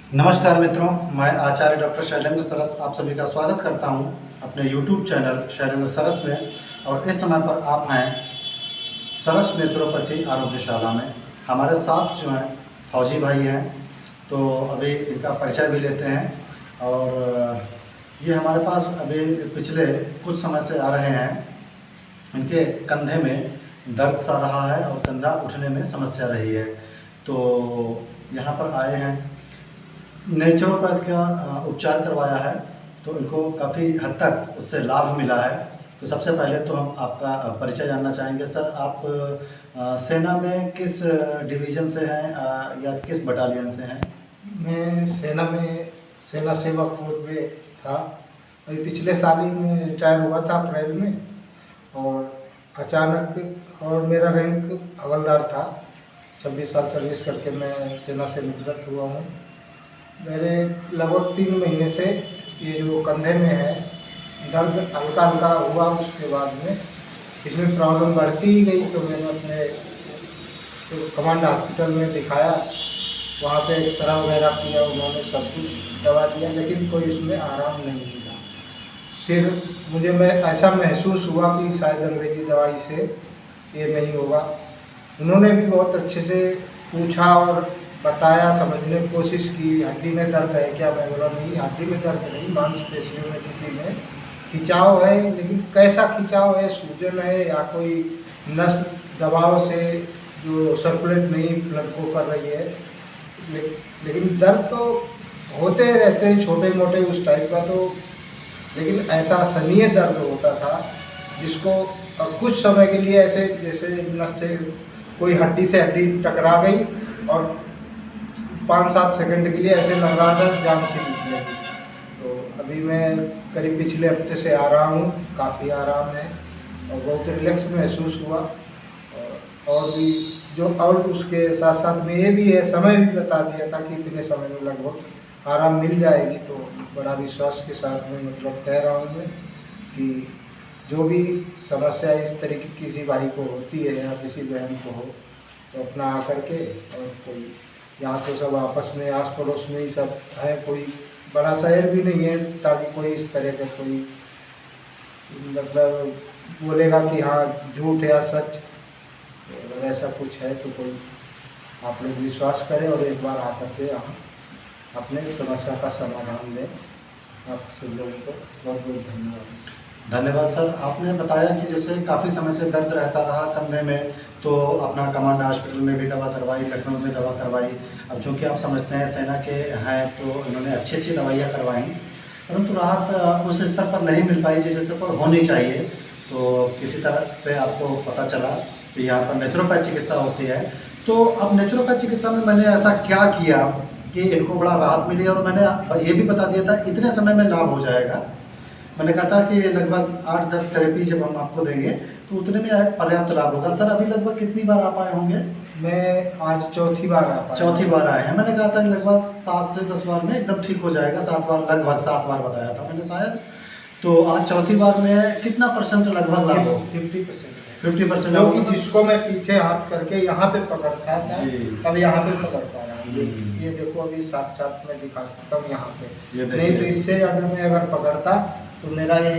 नमस्कार मित्रों, मैं आचार्य डॉक्टर शैलेंद्र सरस आप सभी का स्वागत करता हूं अपने YouTube चैनल शैलेंद्र सरस में। और इस समय पर आप हैं सरस नेचुरोपैथी आरोग्यशाला में। हमारे साथ जो हैं फौजी भाई हैं, तो अभी इनका परिचय भी लेते हैं। और ये हमारे पास अभी पिछले कुछ समय से आ रहे हैं। इनके कंधे में दर्द सा रहा है और कंधा उठने में समस्या रही है, तो यहाँ पर आए हैं। नेचुरोपैथ का उपचार करवाया है, तो इनको काफ़ी हद तक उससे लाभ मिला है। तो सबसे पहले तो हम आपका परिचय जानना चाहेंगे। सर, आप सेना में किस डिवीज़न से हैं या किस बटालियन से हैं? मैं सेना सेवा कोर में था। अभी पिछले साल ही मैं रिटायर हुआ था अप्रैल में, और अचानक और मेरा रैंक हवलदार था। 26 साल सर्विस करके मैं सेना से निवृत्त हुआ हूँ। मेरे लगभग 3 महीने से ये जो कंधे में है दर्द हल्का हल्का हुआ, उसके बाद में इसमें प्रॉब्लम बढ़ती ही गई। तो मैंने अपने कमांड हॉस्पिटल में दिखाया, वहाँ पे एक्सरा वगैरह किया, उन्होंने सब कुछ दवा दिया, लेकिन कोई इसमें आराम नहीं मिला। फिर मुझे ऐसा महसूस हुआ कि शायद अंग्रेजी दवाई से ये नहीं होगा। उन्होंने भी बहुत अच्छे से पूछा और बताया, समझने की कोशिश की। हड्डी में दर्द है क्या? मैं बोला नहीं, हड्डी में दर्द नहीं, मांसपेशियों में किसी में खिंचाव है। लेकिन कैसा खिंचाव है? सूजन है या कोई नस दबाव से जो सर्कुलेट नहीं ब्लड को कर रही है? लेकिन दर्द तो होते रहते हैं छोटे मोटे उस टाइप का, तो लेकिन ऐसा असहनीय दर्द होता था जिसको कुछ समय के लिए ऐसे जैसे नस से कोई हड्डी से हड्डी टकरा गई और 5-7 सेकंड के लिए ऐसे लग रहा था जान से निकलेगी। तो अभी मैं करीब पिछले हफ्ते से आ रहा हूँ, काफ़ी आराम है और बहुत रिलैक्स महसूस हुआ। और भी जो और उसके साथ साथ में ये भी है, समय भी बता दिया था कि इतने समय में लगभग आराम मिल जाएगी। तो बड़ा विश्वास के साथ में मतलब कह रहा हूँ मैं कि जो भी समस्या इस तरीके की किसी भाई को होती है या किसी बहन को हो, तो अपना आकर के, और कोई यहाँ तो सब आपस में आस पड़ोस में ही सब है, कोई बड़ा शहर भी नहीं है ताकि कोई इस तरह का कोई मतलब बोलेगा कि हाँ झूठ या सच। अगर ऐसा कुछ है तो कोई आप लोग विश्वास करें और एक बार आकर के हम अपने समस्या का समाधान दें। आप सब लोगों को बहुत बहुत धन्यवाद। धन्यवाद सर। आपने बताया कि जैसे काफ़ी समय से दर्द रहता रहा कंधे में, तो अपना कमांड हॉस्पिटल में भी दवा करवाई, लखनऊ में दवा करवाई। अब चूँकि आप समझते हैं सेना के हैं, तो इन्होंने अच्छी अच्छी दवाइयाँ करवाई, परंतु राहत उस स्तर पर नहीं मिल पाई जिस स्तर पर होनी चाहिए। तो किसी तरह से आपको पता चला कि यहाँ पर नेचुरोपैथ चिकित्सा होती है। तो अब नेचुरोपैथ चिकित्सा में मैंने ऐसा क्या किया कि इनको बड़ा राहत मिली, और मैंने ये भी बता दिया था इतने समय में लाभ हो जाएगा। मैंने कहा था कि लगभग 8-10 थेरेपी जब हम आपको देंगे तो उतने में पर्याप्त लाभ होगा। सर, अभी लगभग कितनी बार आप आए होंगे? मैं आज चौथी बार आ पाया। चौथी बार आए हैं। मैंने कहा था कि लगभग 7 से 10 बार में एकदम ठीक हो जाएगा। 7 बार, लगभग 7 बार बताया था मैंने शायद। तो आज चौथी बार में कितना परसेंट लगभग लाभ हो? 50%। 50% क्योंकि जिसको मैं पीछे हाथ करके यहाँ पे पकड़ता था, जी। अब यहाँ पे पकड़ पा रहा हूँ। हम्म। ये देखो, अभी साथ मैं दिखा सकता हूँ यहाँ पे। ये देखिए। नहीं तो इससे अगर मैं अगर पकड़ता तो मेरा ये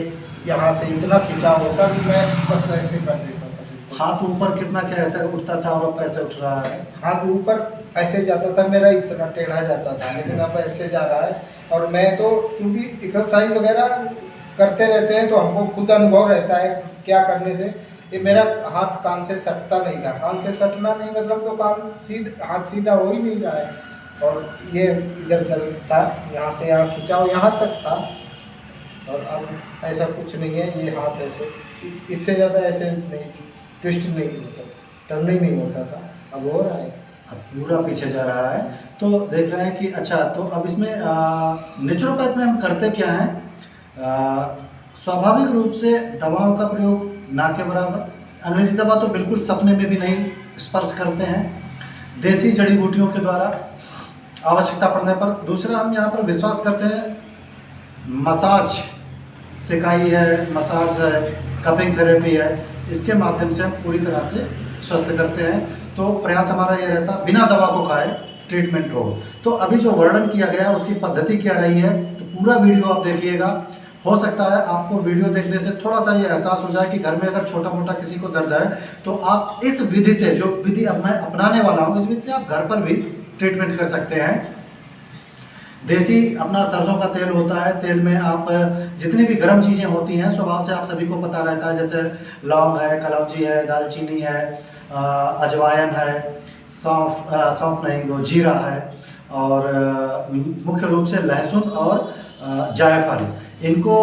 यहाँ से इतना खिंचाव होता कि मैं बस ऐसे कर देता था। हाथ ऊपर कितना कैसे उठता था और अब कैसे उठ रहा है? हाथ ऊपर ऐसे जाता था, मेरा इतना टेढ़ा जाता था, लेकिन अब ऐसे जा रहा है। और मैं तो क्योंकि एक्सरसाइज वगैरह करते रहते हैं तो हमको खुद अनुभव रहता है क्या करने से। ये मेरा हाथ कान से सटता नहीं था। कान से सटना नहीं मतलब तो हाथ सीधा हो ही नहीं रहा है। और ये इधर दर्द था, यहाँ से यहाँ खिंचाव यहाँ तक था, और अब ऐसा कुछ नहीं है। ये हाथ ऐसे, इससे ज़्यादा ऐसे नहीं, ट्विस्ट नहीं होता, टर्निंग नहीं होता था, अब हो रहा है। अब पूरा पीछे जा रहा है। तो देख रहे हैं कि अच्छा, तो अब इसमें नेचुरोपैथ में हम करते क्या हैं? स्वाभाविक रूप से दवाओं का प्रयोग ना के बराबर। अंग्रेजी दवा तो बिल्कुल सपने में भी नहीं स्पर्श करते हैं। देसी जड़ी बूटियों के द्वारा आवश्यकता पड़ने पर। दूसरा, हम यहाँ पर विश्वास करते हैं मसाज सिकाई है, मसाज है, कपिंग थेरेपी है, इसके माध्यम से हम पूरी तरह से स्वस्थ करते हैं। तो प्रयास हमारा ये रहता बिना दवा को खाए ट्रीटमेंट हो। तो अभी जो वर्णन किया गया है उसकी पद्धति क्या रही है, तो पूरा वीडियो आप देखिएगा। हो सकता है आपको वीडियो देखने से थोड़ा सा ये एहसास हो जाए कि घर में अगर छोटा मोटा किसी को दर्द है तो आप इस विधि से, जो विधि अब मैं अपनाने वाला हूँ, इस विधि से आप घर पर भी ट्रीटमेंट कर सकते हैं। देसी अपना सरसों का तेल होता है, तेल में आप जितनी भी गर्म चीज़ें होती हैं स्वभाव से आप सभी को पता रहता है, जैसे लौंग है, कलौंजी है, दालचीनी है, अजवाइन है, सौंफ नहीं, वो जीरा है, और मुख्य रूप से लहसुन और जायफल। इनको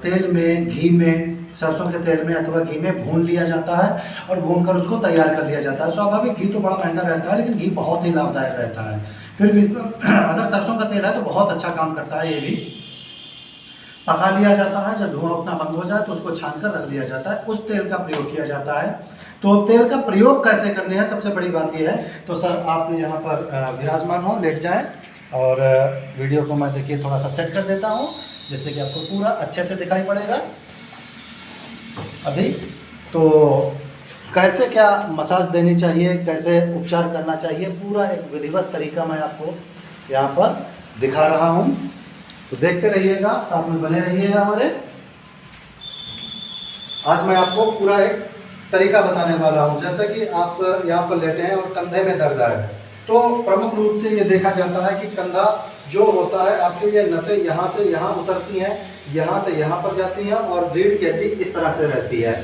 तेल में, घी में, सरसों के तेल में अथवा घी में भून लिया जाता है और भूनकर उसको तैयार कर लिया जाता है। स्वाभाविक घी तो बड़ा महंगा रहता है, लेकिन घी बहुत ही लाभदायक रहता है। फिर भी अगर सरसों का तेल है तो बहुत अच्छा काम करता है। ये भी पका लिया जाता है, जब धुआं उठना बंद हो जाए तो उसको छान कर रख लिया जाता है, उस तेल का प्रयोग किया जाता है। तो तेल का प्रयोग कैसे करने हैं, सबसे बड़ी बात यह है। तो सर आप यहाँ पर विराजमान हो, लेट जाएं, और वीडियो को मैं देखिए थोड़ा सा सेट कर देता हूँ जिससे कि आपको पूरा अच्छे से दिखाई पड़ेगा अभी। तो कैसे क्या मसाज देनी चाहिए, कैसे उपचार करना चाहिए, पूरा एक विधिवत तरीका मैं आपको यहाँ पर दिखा रहा हूँ। तो देखते रहिएगा, साथ में बने रहिएगा हमारे। आज मैं आपको पूरा एक तरीका बताने वाला हूँ। जैसे कि आप यहाँ पर लेटे हैं और कंधे में दर्द है, तो प्रमुख रूप से ये देखा जाता है कि कंधा जो होता है आपके, ये नसें यहाँ से यहाँ उतरती हैं, यहाँ से यहाँ पर जाती हैं, और रीढ़ की हड्डी इस तरह से रहती है।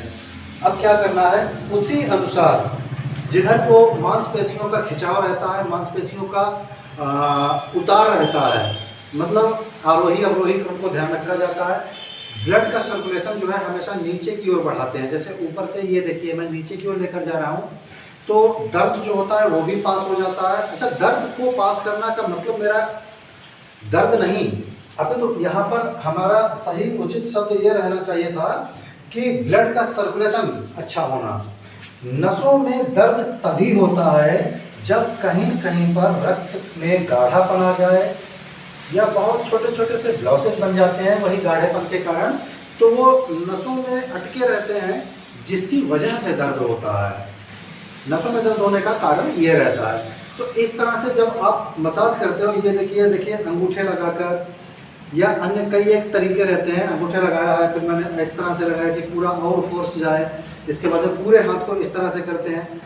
अब क्या करना है, उसी अनुसार जिधर को मांसपेशियों का खिंचाव रहता है, मांसपेशियों का उतार रहता है, मतलब आरोही अवरोही क्रम को ध्यान रखा जाता है। ब्लड का सर्कुलेशन जो है हमेशा नीचे की ओर बढ़ाते हैं। जैसे ऊपर से ये देखिए मैं नीचे की ओर लेकर जा रहा हूँ, तो दर्द जो होता है वो भी पास हो जाता है। अच्छा, दर्द को पास करना का मतलब मेरा दर्द नहीं, अभी तो यहाँ पर हमारा सही उचित शब्द ये रहना चाहिए था कि ब्लड का सर्कुलेशन अच्छा होना। नसों में दर्द तभी होता है जब कहीं न कहीं पर रक्त में गाढ़ापन आ जाए, या बहुत छोटे छोटे से ब्लॉकेज बन जाते हैं वही गाढ़ेपन के कारण, तो वो नसों में अटके रहते हैं, जिसकी वजह से दर्द होता है। नसों में दर्द होने का कारण ये रहता है। तो इस तरह से जब आप मसाज करते हो, ये देखिए अंगूठे लगाकर, या अन्य कई एक तरीके रहते हैं। अंगूठे लगाया है, फिर मैंने इस तरह से लगाया कि पूरा और फोर्स जाए, इसके बाद पूरे हाथ को इस तरह से करते हैं।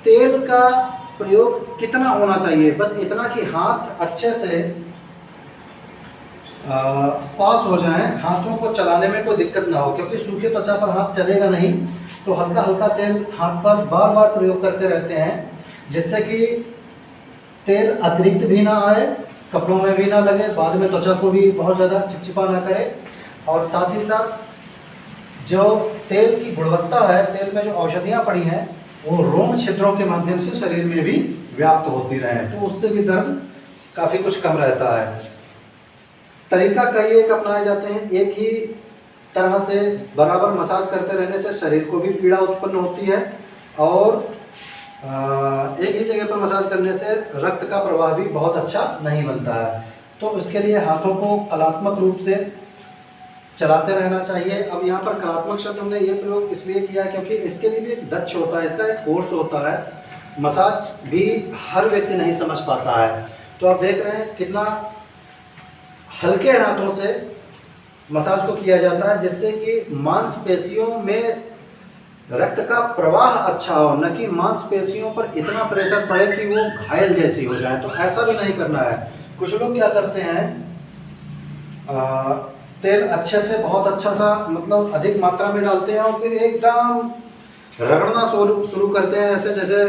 तेल का प्रयोग कितना होना चाहिए, बस इतना कि हाथ अच्छे से पास हो जाएं, हाथों को चलाने में कोई दिक्कत ना हो, क्योंकि सूखे त्वचा पर हाथ चलेगा नहीं। तो हल्का हल्का तेल हाथ पर बार बार प्रयोग करते रहते हैं, जिससे कि तेल अतिरिक्त भी ना आए, कपड़ों में भी ना लगे, बाद में त्वचा को भी बहुत ज़्यादा चिपचिपा ना करे। और साथ ही साथ जो तेल की गुणवत्ता है, तेल में जो औषधियाँ पड़ी हैं वो रोम छिद्रों के माध्यम से शरीर में भी व्याप्त होती रहे, तो उससे भी दर्द काफ़ी कुछ कम रहता है। तरीका कई एक अपनाए जाते हैं। एक ही तरह से बराबर मसाज करते रहने से शरीर को भी पीड़ा उत्पन्न होती है, और एक ही जगह पर मसाज करने से रक्त का प्रवाह भी बहुत अच्छा नहीं बनता है। तो इसके लिए हाथों को कलात्मक रूप से चलाते रहना चाहिए। अब यहाँ पर कलात्मक शब्द हमने ये प्रयोग इसलिए किया क्योंकि इसके लिए भी एक दक्ष होता है, इसका एक कोर्स होता है। मसाज भी हर व्यक्ति नहीं समझ पाता है। तो आप देख रहे हैं कितना हल्के हाथों से मसाज को किया जाता है, जिससे कि मांसपेशियों में रक्त का प्रवाह अच्छा हो, न कि मांसपेशियों पर इतना प्रेशर पड़े कि वो घायल जैसी हो जाए। तो ऐसा भी नहीं करना है। कुछ लोग क्या करते हैं, तेल अच्छे से बहुत अच्छा सा मतलब अधिक मात्रा में डालते हैं और फिर एकदम रगड़ना शुरू करते हैं, ऐसे जैसे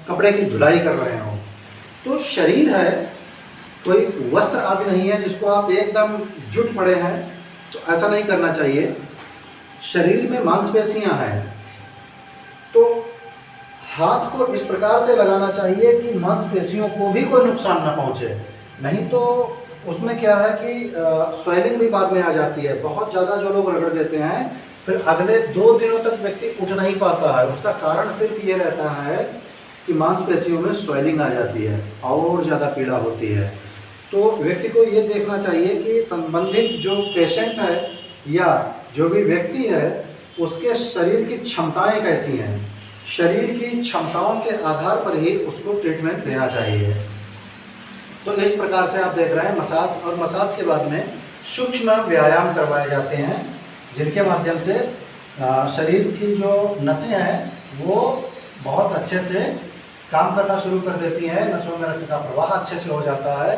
कपड़े की धुलाई कर रहे हो। तो शरीर है, कोई वस्त्र आदि नहीं है जिसको आप एकदम जुट पड़े हैं, तो ऐसा नहीं करना चाहिए। शरीर में मांसपेशियां हैं, तो हाथ को इस प्रकार से लगाना चाहिए कि मांसपेशियों को भी कोई नुकसान ना पहुंचे। नहीं तो उसमें क्या है कि स्वेलिंग भी बाद में आ जाती है। बहुत ज़्यादा जो लोग रगड़ देते हैं, फिर अगले 2 दिनों तक व्यक्ति उठ नहीं पाता है। उसका कारण सिर्फ ये रहता है कि मांसपेशियों में स्वेलिंग आ जाती है और ज़्यादा पीड़ा होती है। तो व्यक्ति को ये देखना चाहिए कि संबंधित जो पेशेंट है या जो भी व्यक्ति है, उसके शरीर की क्षमताएं कैसी हैं। शरीर की क्षमताओं के आधार पर ही उसको ट्रीटमेंट देना चाहिए। तो इस प्रकार से आप देख रहे हैं मसाज, और मसाज के बाद में सूक्ष्म व्यायाम करवाए जाते हैं जिनके माध्यम से शरीर की जो नसें हैं वो बहुत अच्छे से काम करना शुरू कर देती हैं, नसों में रक्त का प्रवाह अच्छे से हो जाता है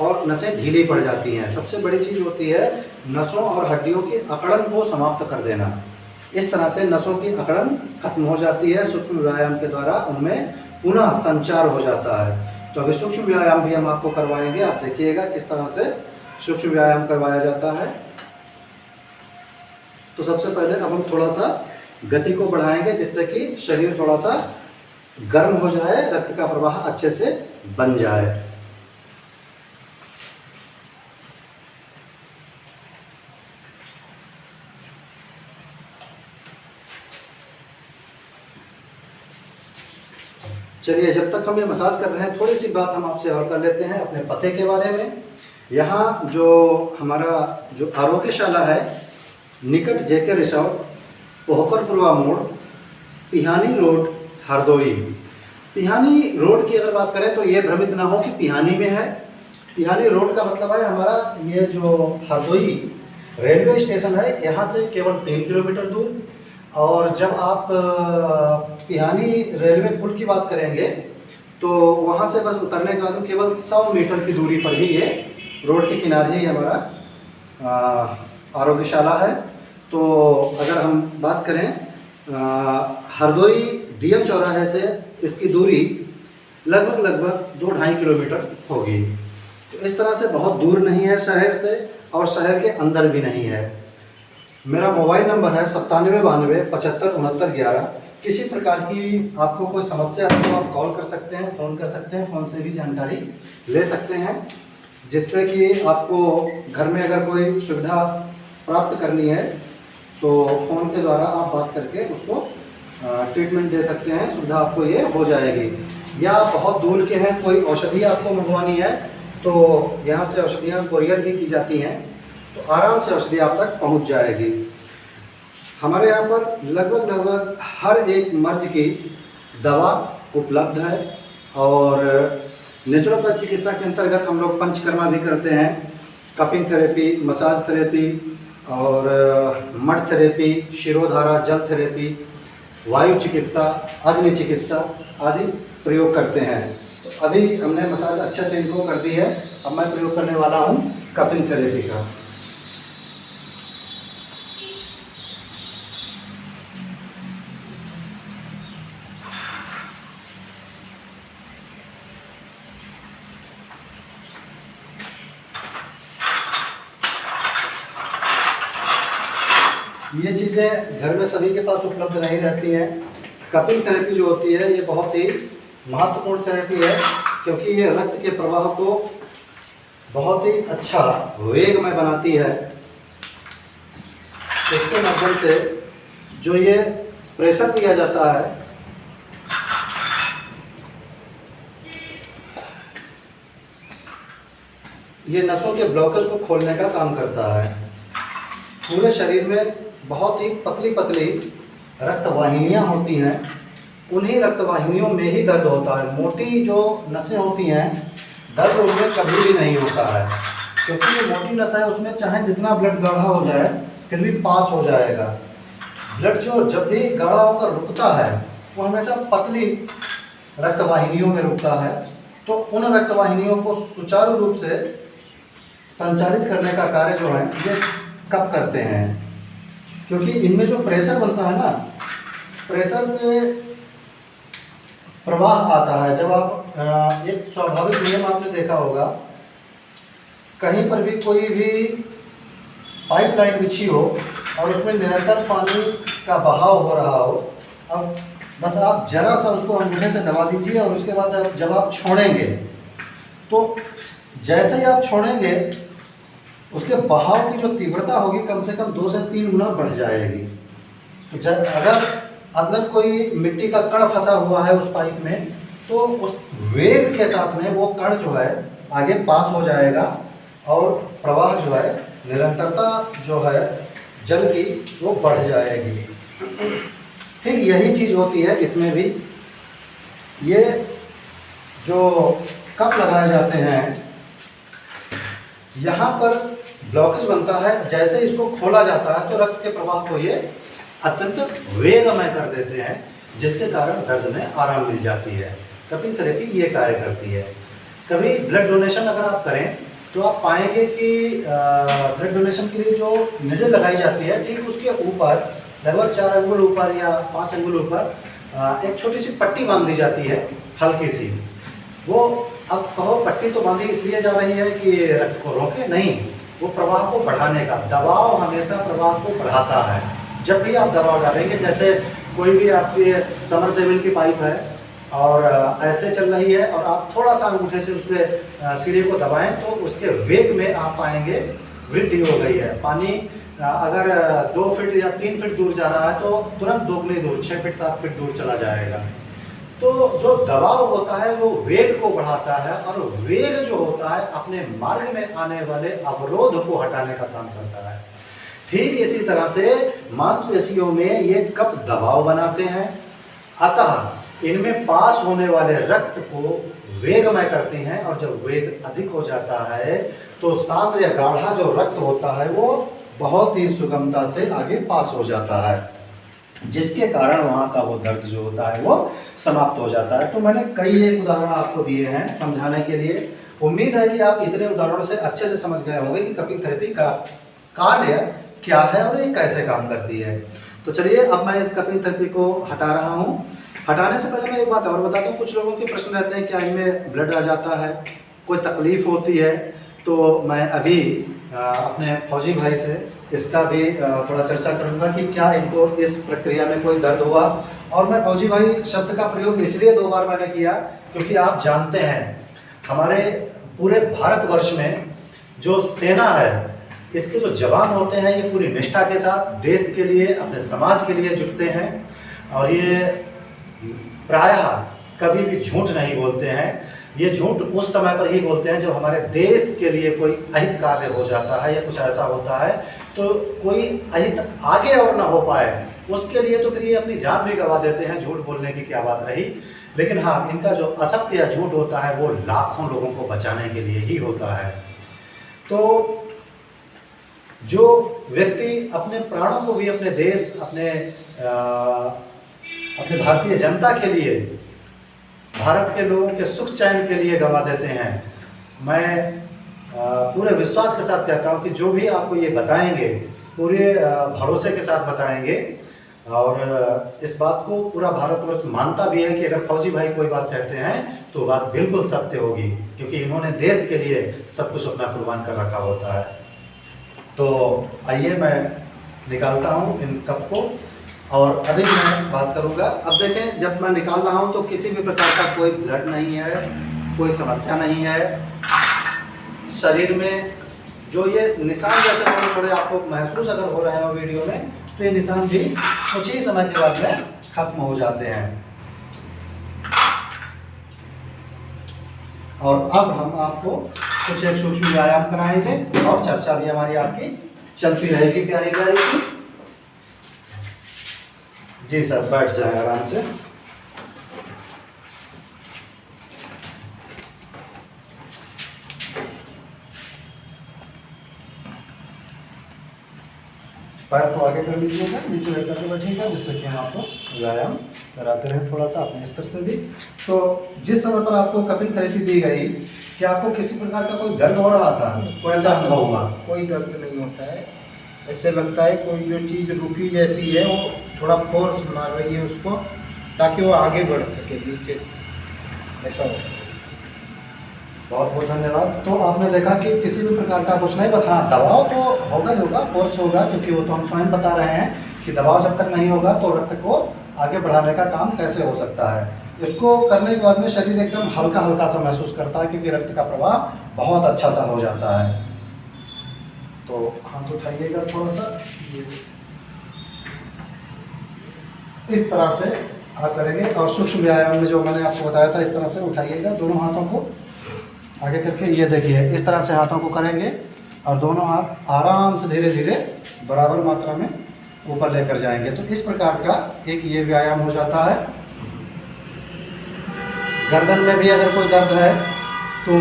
और नसें ढीली पड़ जाती हैं। सबसे बड़ी चीज़ होती है नसों और हड्डियों की अकड़न को समाप्त कर देना। इस तरह से नसों की अकड़न खत्म हो जाती है, सूक्ष्म व्यायाम के द्वारा उनमें पुनः संचार हो जाता है। तो अभी सूक्ष्म व्यायाम भी हम आपको करवाएंगे, आप देखिएगा किस तरह से सूक्ष्म व्यायाम करवाया जाता है। तो सबसे पहले अब हम थोड़ा सा गति को बढ़ाएंगे जिससे कि शरीर थोड़ा सा गर्म हो जाए, रक्त का प्रवाह अच्छे से बन जाए। चलिए, जब तक हम ये मसाज कर रहे हैं थोड़ी सी बात हम आपसे और कर लेते हैं अपने पते के बारे में। यहाँ जो हमारा जो आरोग्यशाला है निकट जेके रिसोर्ट, पोहकरपुरवा मोड़, पिहानी रोड, हरदोई। पिहानी रोड की अगर बात करें तो ये भ्रमित ना हो कि पिहानी में है। पिहानी रोड का मतलब है हमारा ये जो हरदोई रेलवे स्टेशन है यहाँ से केवल 3 किलोमीटर दूर। और जब आप पिहानी रेलवे पुल की बात करेंगे तो वहाँ से बस उतरने के बाद केवल 100 मीटर की दूरी पर ही ये रोड के किनारे ही हमारा आरोग्यशाला है। तो अगर हम बात करें हरदोई डीएम चौराहे से इसकी दूरी लगभग 2-2.5 किलोमीटर होगी। तो इस तरह से बहुत दूर नहीं है शहर से और शहर के अंदर भी नहीं है। मेरा मोबाइल नंबर है 9792 75 69 11। किसी प्रकार की आपको कोई समस्या है तो आप कॉल कर सकते हैं, फ़ोन कर सकते हैं, फ़ोन से भी जानकारी ले सकते हैं जिससे कि आपको घर में अगर कोई सुविधा प्राप्त करनी है तो फ़ोन के द्वारा आप बात करके उसको ट्रीटमेंट दे सकते हैं, सुविधा आपको ये हो जाएगी। या बहुत दूर के हैं, कोई औषधि आपको मंगवानी है तो यहाँ से औषधियाँ कोरियर भी की जाती हैं, तो आराम से औषधि आप तक पहुँच जाएगी। हमारे यहाँ पर लगभग हर एक मर्ज की दवा उपलब्ध है और नेचुरोपैथ चिकित्सा के अंतर्गत हम लोग पंचकर्मा भी करते हैं, कपिंग थेरेपी, मसाज थेरेपी और मड थेरेपी, शिरोधारा, जल थेरेपी, वायु चिकित्सा, अग्नि चिकित्सा आदि प्रयोग करते हैं। तो अभी हमने मसाज अच्छे से इनको कर दी है, अब मैं प्रयोग करने वाला हूँ कपिंग थेरेपी का। ये चीज़ें घर में सभी के पास उपलब्ध नहीं रहती हैं। कपिंग थेरेपी जो होती है ये बहुत ही महत्वपूर्ण थेरेपी है क्योंकि ये रक्त के प्रवाह को बहुत ही अच्छा वेगमय बनाती है। इसके माध्यम से जो ये प्रेशर दिया जाता है ये नसों के ब्लॉकेज को खोलने का काम करता है। पूरे शरीर में बहुत ही पतली पतली रक्तवाहिनियाँ होती हैं, उन्हीं रक्तवाहिनियों में ही दर्द होता है। मोटी जो नसें होती हैं दर्द उनमें कभी भी नहीं होता है क्योंकि जो मोटी नस है उसमें चाहे जितना ब्लड गाढ़ा हो जाए फिर भी पास हो जाएगा। ब्लड जो जब भी गाढ़ा होकर रुकता है वो हमेशा पतली रक्तवाहिनियों में रुकता है। तो उन रक्तवाहिनियों को सुचारू रूप से संचालित करने का कार्य जो है ये कब करते हैं, क्योंकि इनमें जो प्रेशर बनता है ना, प्रेशर से प्रवाह आता है। जब आप एक स्वाभाविक नियम आपने देखा होगा, कहीं पर भी कोई भी पाइपलाइन बिछी हो और उसमें निरंतर पानी का बहाव हो रहा हो, अब बस आप जरा सा उसको अंगूठे से दबा दीजिए और उसके बाद जब आप छोड़ेंगे तो जैसे ही आप छोड़ेंगे उसके बहाव की जो तीव्रता होगी कम से कम 2 से 3 गुना बढ़ जाएगी। तो जब अगर अंदर कोई मिट्टी का कण फंसा हुआ है उस पाइप में तो उस वेग के साथ में वो कण जो है आगे पास हो जाएगा और प्रवाह जो है, निरंतरता जो है जल की वो बढ़ जाएगी। ठीक यही चीज़ होती है इसमें भी। ये जो कप लगाए जाते हैं, यहाँ पर ब्लॉकेज बनता है, जैसे इसको खोला जाता है तो रक्त के प्रवाह को ये अत्यंत वेगमय कर देते हैं, जिसके कारण दर्द में आराम मिल जाती है। कपिंग थेरेपी ये कार्य करती है। कभी ब्लड डोनेशन अगर आप करें तो आप पाएंगे कि ब्लड डोनेशन के लिए जो निडल लगाई जाती है, ठीक उसके ऊपर लगभग 4 अंगुल ऊपर या 5 अंगुल ऊपर एक छोटी सी पट्टी बांध दी जाती है, हल्की सी। वो अब कहो पट्टी तो बांधी इसलिए जा रही है कि रक्त को रोके, नहीं, वो प्रवाह को बढ़ाने का। दबाव हमेशा प्रवाह को बढ़ाता है। जब भी आप दबाव डालेंगे, जैसे कोई भी आपकी समरसेबल की पाइप है और ऐसे चल रही है और आप थोड़ा सा अंगूठे से उसके सिरे को दबाएं तो उसके वेग में आप पाएंगे वृद्धि हो गई है। पानी अगर 2 फीट या 3 फीट दूर जा रहा है तो तुरंत दोगुनी दूर 6 फीट 7 फीट दूर चला जाएगा। तो जो दबाव होता है वो वेग को बढ़ाता है, और वेग जो होता है अपने मार्ग में आने वाले अवरोध को हटाने का काम करता है। ठीक इसी तरह से मांसपेशियों में ये कप दबाव बनाते हैं, अतः इनमें पास होने वाले रक्त को वेगमय करती हैं, और जब वेग अधिक हो जाता है तो सांद्र या गाढ़ा जो रक्त होता है वो बहुत ही सुगमता से आगे पास हो जाता है, जिसके कारण वहाँ का वो दर्द जो होता है वो समाप्त हो जाता है। तो मैंने कई एक उदाहरण आपको दिए हैं समझाने के लिए। उम्मीद है कि आप इतने उदाहरणों से अच्छे से समझ गए होंगे कि कपिंग थेरेपी का कार्य क्या है और ये कैसे काम करती है। तो चलिए अब मैं इस कपिंग थेरेपी को हटा रहा हूँ। हटाने से पहले मैं एक बात और बताता हूँ। कुछ लोगों के प्रश्न रहते हैं क्या इनमें ब्लड आ जाता है, कोई तकलीफ होती है। तो मैं अभी अपने फौजी भाई से इसका भी थोड़ा चर्चा करूंगा कि क्या इनको इस प्रक्रिया में कोई दर्द हुआ। और मैं फौजी भाई शब्द का प्रयोग इसलिए 2 बार मैंने किया क्योंकि आप जानते हैं हमारे पूरे भारतवर्ष में जो सेना है, इसके जो जवान होते हैं ये पूरी निष्ठा के साथ देश के लिए, अपने समाज के लिए जुटते हैं, और ये प्रायः कभी भी झूठ नहीं बोलते हैं। ये झूठ उस समय पर ही बोलते हैं जब हमारे देश के लिए कोई अहित कार्य हो जाता है या कुछ ऐसा होता है, तो कोई अहित आगे और ना हो पाए उसके लिए तो फिर ये अपनी जान भी गंवा देते हैं। झूठ बोलने की क्या बात रही। लेकिन हाँ, इनका जो असत्य या झूठ होता है वो लाखों लोगों को बचाने के लिए ही होता है। तो जो व्यक्ति अपने प्राणों को भी अपने देश, अपने भारतीय जनता के लिए, भारत के लोगों के सुख चैन के लिए गंवा देते हैं, मैं पूरे विश्वास के साथ कहता हूं कि जो भी आपको ये बताएंगे पूरे भरोसे के साथ बताएंगे, और इस बात को पूरा भारतवर्ष मानता भी है कि अगर फौजी भाई कोई बात कहते हैं तो बात बिल्कुल सत्य होगी, क्योंकि इन्होंने देश के लिए सब कुछ अपना कुर्बान कर रखा होता है। तो आइए मैं निकालता हूँ इन कप को, और अभी मैं बात करूँगा। अब देखें, जब मैं निकाल रहा हूँ तो किसी भी प्रकार का कोई ब्लड नहीं है, कोई समस्या नहीं है। शरीर में जो ये निशान जैसे थोड़े थोड़े आपको महसूस अगर हो रहे हो वीडियो में, तो ये निशान भी कुछ ही समय के बाद में खत्म हो जाते हैं। और अब हम आपको कुछ एक सूक्ष्म व्यायाम कराएंगे और चर्चा भी हमारी आपकी चलती रहेगी प्यारी प्यारी सी। जी सर, बैठ जाए आराम से। पैर को आगे कर लीजिएगा, नीचे लेकर के बैठिएगा, जिससे कि हम आपको व्यायाम कराते रहें थोड़ा सा अपने स्तर से भी। तो जिस समय पर आपको कपिंग थेरेपी दी गई, क्या आपको किसी प्रकार का कोई दर्द हो रहा था? कोई ऐसा अनुभव हुआ? कोई दर्द नहीं होता है। ऐसे लगता है कोई जो चीज़ रुकी जैसी है वो थोड़ा फोर्स मार रही है उसको, ताकि वो आगे बढ़ सके नीचे, ऐसा होता है। बहुत बहुत धन्यवाद। तो आपने देखा कि किसी भी प्रकार का कुछ नहीं, बस हाँ दबाव तो होगा ही होगा, फोर्स होगा, क्योंकि वो तो हम स्वयं बता रहे हैं कि दबाव जब तक नहीं होगा तो रक्त को आगे बढ़ाने का काम कैसे हो सकता है। इसको करने के बाद में शरीर एकदम हल्का हल्का सा महसूस करता है, क्योंकि रक्त का प्रवाह बहुत अच्छा सा हो जाता है। तो हाथ उठाइएगा थोड़ा सा, इस तरह से आप करेंगे। और सूक्ष्म व्यायाम में जो मैंने आपको बताया था, इस तरह से उठाइएगा दोनों हाथों को आगे करके। ये देखिए, इस तरह से हाथों को करेंगे और दोनों हाथ आराम से धीरे धीरे बराबर मात्रा में ऊपर लेकर जाएंगे। तो इस प्रकार का एक ये व्यायाम हो जाता है। गर्दन में भी अगर कोई दर्द है तो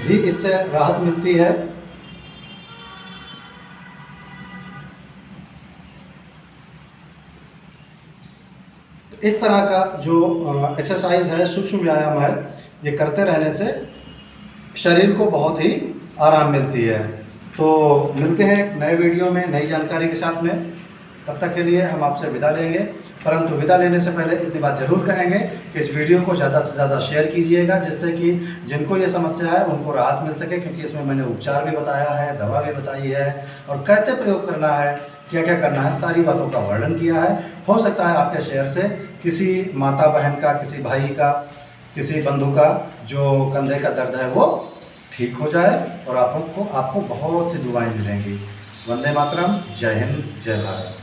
भी इससे राहत मिलती है। इस तरह का जो एक्सरसाइज है, सूक्ष्म व्यायाम है, ये करते रहने से शरीर को बहुत ही आराम मिलती है। तो मिलते हैं नए वीडियो में नई जानकारी के साथ में। तब तक के लिए हम आपसे विदा लेंगे, परंतु विदा लेने से पहले इतनी बात ज़रूर कहेंगे कि इस वीडियो को ज़्यादा से ज़्यादा शेयर कीजिएगा, जिससे कि जिनको ये समस्या है उनको राहत मिल सके। क्योंकि इसमें मैंने उपचार भी बताया है, दवा भी बताई है, और कैसे प्रयोग करना है, क्या क्या करना है, सारी बातों का वर्णन किया है। हो सकता है आपके शेयर से किसी माता बहन का, किसी भाई का, किसी बंधु का जो कंधे का दर्द है वो ठीक हो जाए, और आपको बहुत सी दुआएं मिलेंगी। वंदे मातरम। जय हिंद, जय भारत।